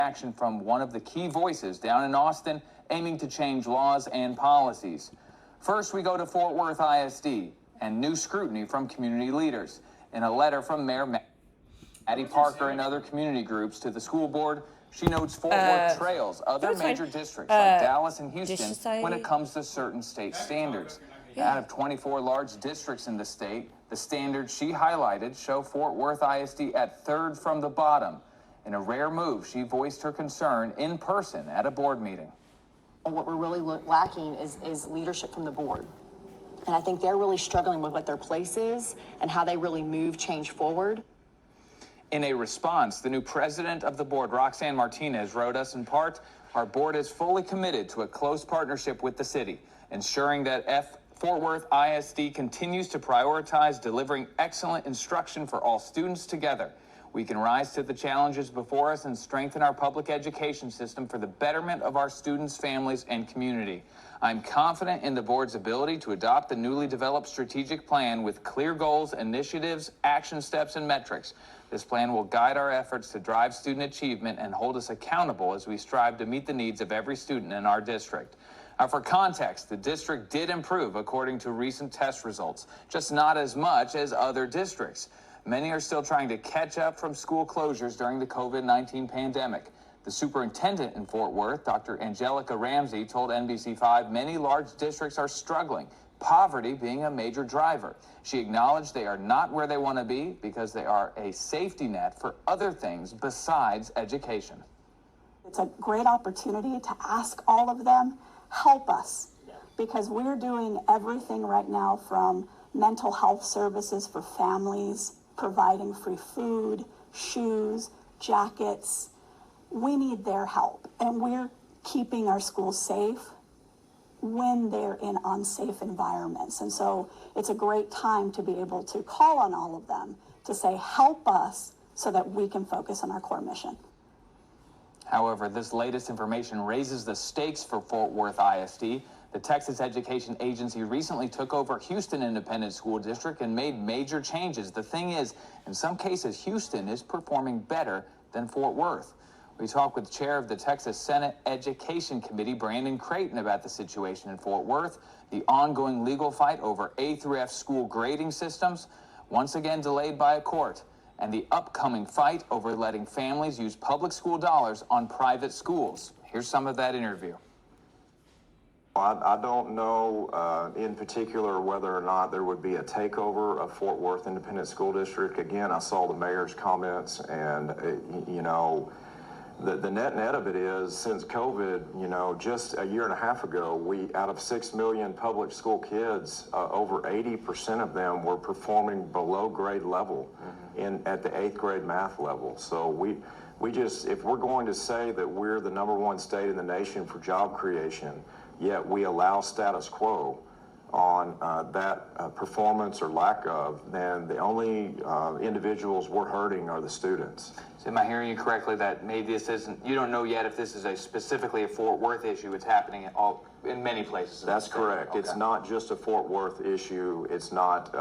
action from one of the key voices down in Austin aiming to change laws and policies. First, we go to Fort Worth ISD and new scrutiny from community leaders. In a letter from Mayor Maddie Parker and other community groups to the school board, she notes Fort Worth trails other major districts like Dallas and Houston when it comes to certain state standards. Out of 24 large districts in the state, the standards she highlighted show Fort Worth ISD at third from the bottom. In a rare move, she voiced her concern in person at a board meeting. What we're really lacking is leadership from the board. And I think they're really struggling with what their place is and how they really move change forward. In a response, the new president of the board, Roxanne Martinez, wrote us in part, "Our board is fully committed to a close partnership with the city, ensuring that Fort Worth ISD continues to prioritize delivering excellent instruction for all students together. We can rise to the challenges before us and strengthen our public education system for the betterment of our students, families, and community. I'm confident in the board's ability to adopt the newly developed strategic plan with clear goals, initiatives, action steps, and metrics. This plan will guide our efforts to drive student achievement and hold us accountable as we strive to meet the needs of every student in our district." For context, the district did improve according to recent test results, just not as much as other districts. Many are still trying to catch up from school closures during the COVID-19 pandemic. The superintendent in Fort Worth, Dr. Angelica Ramsey, told NBC5 many large districts are struggling, poverty being a major driver. She acknowledged they are not where they want to be because they are a safety net for other things besides education. It's a great opportunity to ask all of them, help us, because we're doing everything right now from mental health services for families, providing free food, shoes, jackets. We need their help, and we're keeping our schools safe when they're in unsafe environments. And so it's a great time to be able to call on all of them to say, help us so that we can focus on our core mission. However, this latest information raises the stakes for Fort Worth ISD. The Texas Education Agency recently took over Houston Independent School District and made major changes. The thing is, in some cases, Houston is performing better than Fort Worth. We talked with Chair of the Texas Senate Education Committee, Brandon Creighton, about the situation in Fort Worth, the ongoing legal fight over A through F school grading systems, once again delayed by a court, and the upcoming fight over letting families use public school dollars on private schools. Here's some of that interview. I don't know in particular whether or not there would be a takeover of Fort Worth Independent School District. Again, I saw the mayor's comments, and the net of it is, since COVID, just a year and a half ago, out of 6 million public school kids, over 80% of them were performing below grade level at the 8th grade math level. So we just, if we're going to say that we're the #1 state in the nation for job creation, yet we allow status quo on that performance or lack of, then the only individuals we're hurting are the students. So am I hearing you correctly that maybe this isn't, you don't know yet if this is specifically a Fort Worth issue? It's happening in many places. That's correct. Okay. It's not just a Fort Worth issue. It's not,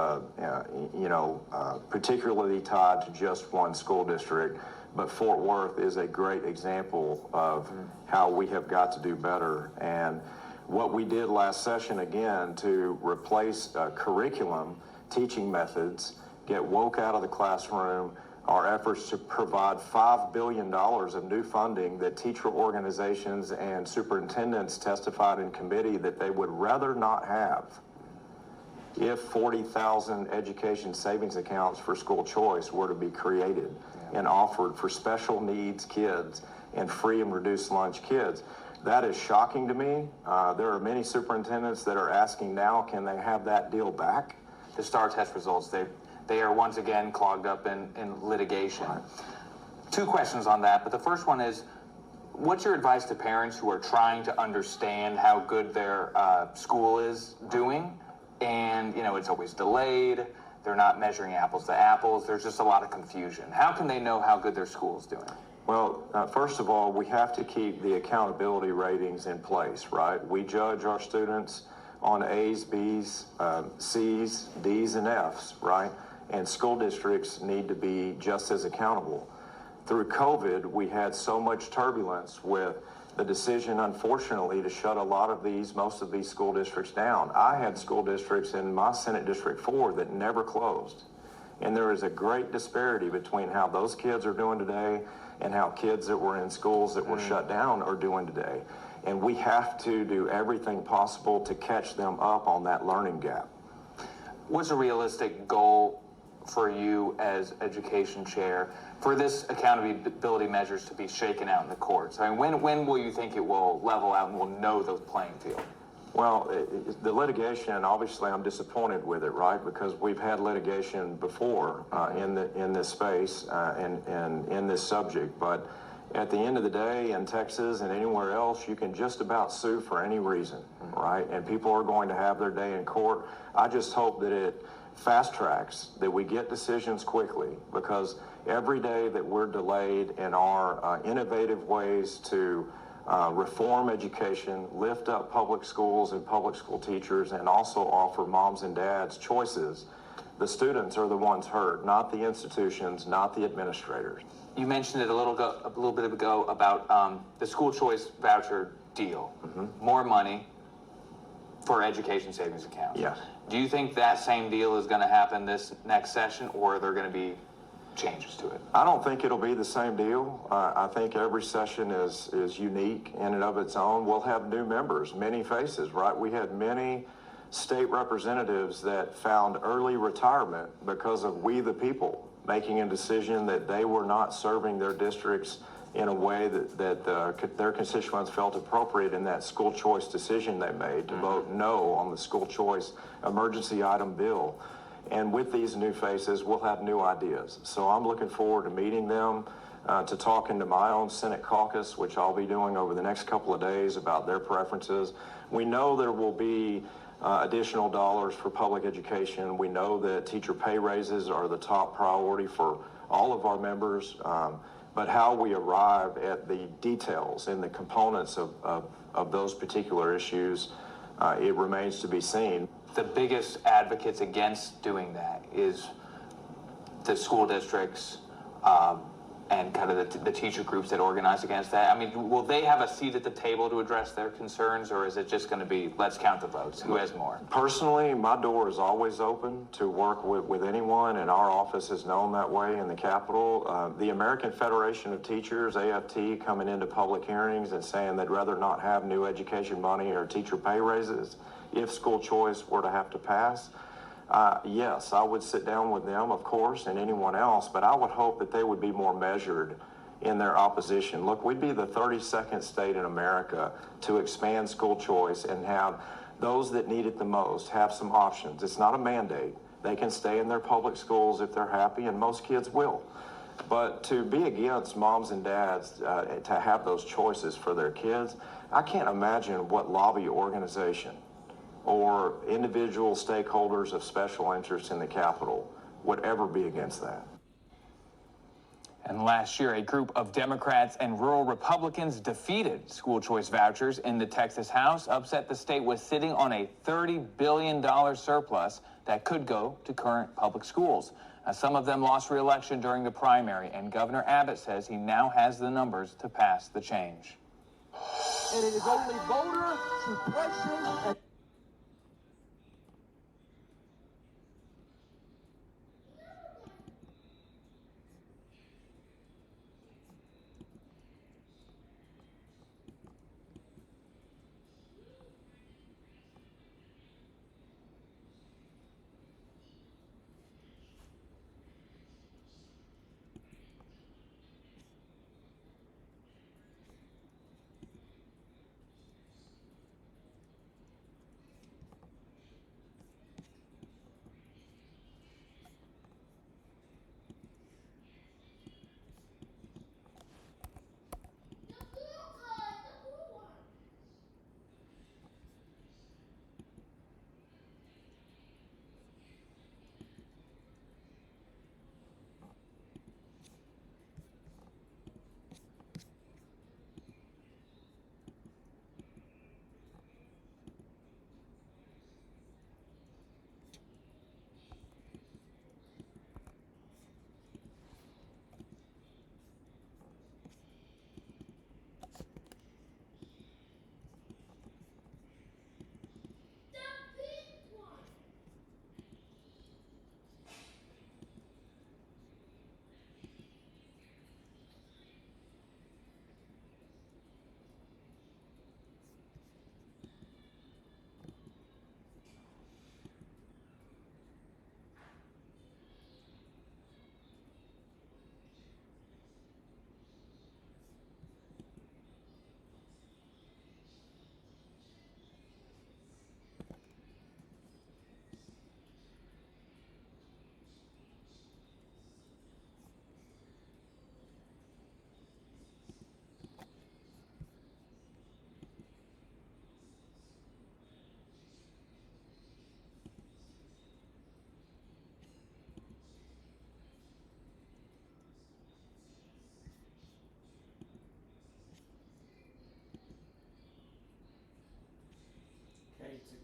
particularly tied to just one school district. But Fort Worth is a great example of how we have got to do better. And what we did last session, again, to replace curriculum, teaching methods, get woke out of the classroom, our efforts to provide $5 billion of new funding that teacher organizations and superintendents testified in committee that they would rather not have if 40,000 education savings accounts for school choice were to be created and offered for special needs kids and free and reduced lunch kids. That is shocking to me. There are many superintendents that are asking now, can they have that deal back? The STAR test results, they are once again clogged up in litigation. Right. 2 questions on that, but the first one is, what's your advice to parents who are trying to understand how good their school is doing? And, it's always delayed. They're not measuring apples to apples. There's just a lot of confusion. How can they know how good their school is doing? Well, first of all, we have to keep the accountability ratings in place, right? We judge our students on A's, B's, C's, D's, and F's, right? And school districts need to be just as accountable. through COVID, we had so much turbulence with the decision, unfortunately, to shut most of these school districts down. I had school districts in my Senate District 4 that never closed. And there is a great disparity between how those kids are doing today and how kids that were in schools that were shut down are doing today. And we have to do everything possible to catch them up on that learning gap. What's a realistic goal for you as education chair for this accountability measures to be shaken out in the courts? I mean, when will you think it will level out and we'll know the playing field? Well, the litigation, obviously I'm disappointed with it, right? Because we've had litigation before in this space and in this subject. But at the end of the day, in Texas and anywhere else, you can just about sue for any reason, right? And people are going to have their day in court. I just hope that it fast tracks, that we get decisions quickly, because every day that we're delayed in our innovative ways to reform education, lift up public schools and public school teachers, and also offer moms and dads choices, the students are the ones hurt, not the institutions, not the administrators. You mentioned it a little bit ago about the school choice voucher deal. More money for education savings accounts. Yes. Do you think that same deal is going to happen this next session, or are there going to be changes to it? I don't think it'll be the same deal. I think every session is unique in and of its own. We'll have new members, many faces, right? We had many state representatives that found early retirement because of we the people making a decision that they were not serving their districts in a way that their constituents felt appropriate in that school choice decision they made to vote no on the school choice emergency item bill. And with these new faces, we'll have new ideas. So I'm looking forward to meeting them, to talking to my own Senate caucus, which I'll be doing over the next couple of days, about their preferences. We know there will be additional dollars for public education. We know that teacher pay raises are the top priority for all of our members. But how we arrive at the details and the components of those particular issues, it remains to be seen. The biggest advocates against doing that is the school districts and kind of the teacher groups that organize against that. I mean, will they have a seat at the table to address their concerns, or is it just going to be, let's count the votes, who has more? Personally, my door is always open to work with anyone, and our office is known that way in the Capitol. The American Federation of Teachers, AFT, coming into public hearings and saying they'd rather not have new education money or teacher pay raises if school choice were to have to pass. Yes, I would sit down with them, of course, and anyone else, but I would hope that they would be more measured in their opposition. Look, we'd be the 32nd state in America to expand school choice and have those that need it the most have some options. It's not a mandate. They can stay in their public schools if they're happy, and most kids will. But to be against moms and dads to have those choices for their kids, I can't imagine what lobby organization or individual stakeholders of special interest in the Capitol would ever be against that. And last year, a group of Democrats and rural Republicans defeated school choice vouchers in the Texas House. Upset the state was sitting on a $30 billion surplus that could go to current public schools. Now, some of them lost re-election during the primary, and Governor Abbott says he now has the numbers to pass the change. And it is only voter suppression and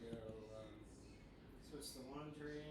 years ago, switched the laundry,